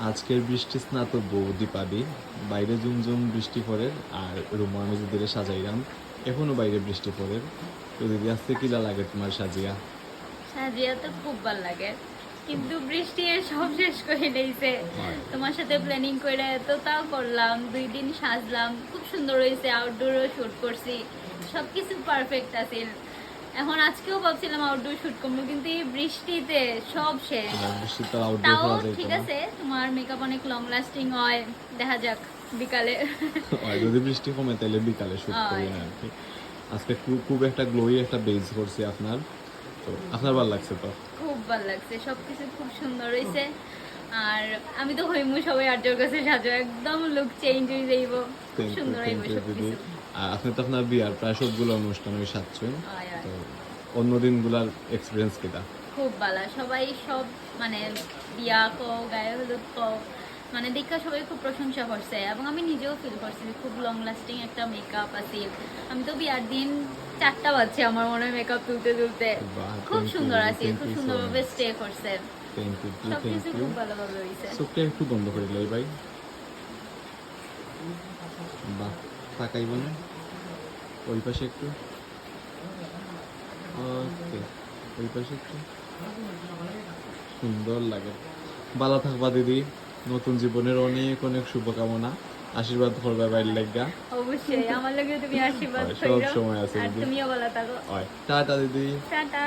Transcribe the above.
আজকের বৃষ্টি স্নাত বৌদি পাবি বাইরে ঝুমঝুম বৃষ্টি পড়ে আর রুমা আমি দিদিরে সাজাইলাম এখনো বাইরে বৃষ্টি পড়ে তো দিদি আজকে কিলা লাগে তোমার সাজিয়া সাজিয়া তো খুব ভালো লাগে কিন্তু বৃষ্টি সব শেষ করে দিয়েছে। তোমার সাথে প্ল্যানিং করে তো তাও করলাম, 2 দিন সাজলাম, খুব সুন্দর হয়েছে, আউটডোরও শুট করছি, সবকিছু পারফেক্ট আছে। এখন আজকেও ভাবছিলাম আউটডোর শুট করবো কিন্তু এই বৃষ্টিতে সব শেষ। বৃষ্টিতে আউটডোর তাও করা যায় ঠিক না আছে, তোমার মেকআপ অনেক লং লাস্টিং হয়, দেখা যাক বিকালে। আর যদি বৃষ্টি কমে তাহলে বিকালে শুট করি না আর কি। আজকে খুব খুব একটা গ্লোই একটা বেজ করছি আপনার, তো আপনার ভালো লাগছে তো? খুব ভালো লাগছে, সবকিছু খুব সুন্দর হয়েছে। আর আমি তো হইমু সবাই আর্যর কাছে সাজো, একদম লুক চেঞ্জ হয়ে যাইব, খুব সুন্দর হইব দিদি। সবকিছু। আর আপনি তো আপনার বিয়ার প্রায় সবগুলো অনুষ্ঠান ওই সাজছেন, আয় আয়। তো অন্য দিনগুলার এক্সপিরিয়েন্স কিটা? খুব ভালো, সবাই সব মানে বিয়া কও গায়ে হলুদ কও মানে দেখা সবাই খুব প্রশংসা করছে এবং আমি নিজেও ফিল করছি যে খুব লং লাস্টিং একটা মেকআপ আছে। আমি তো বিয়ার দিন 4টা বাজছে আমার মনে হয় মেকআপ তুলতে তুলতে। বাহ, খুব thank you সুন্দর দিদি, আছে, thank খুব you so সুন্দরভাবে much. স্টে করছে, থ্যাংক ইউ, সবকিছু খুব ভালোভাবে হয়েছে। চোখটা একটু বন্ধ করে দিলে ভাই, বাহ তাকাইব না ওই পাশে একটু, ওকে ওই পাশে একটু, সুন্দর লাগে। ভালো থাকবা দিদি, নতুন জীবনের অনেক অনেক শুভকামনা, আশীর্বাদ করবে বাইর লাগা। অবশ্যই আমার লাগে তুমি আশীর্বাদ সব করো। সময় আছে আর দিদি। তুমিও ভালো থাকো। টাটা দিদি। টাটা।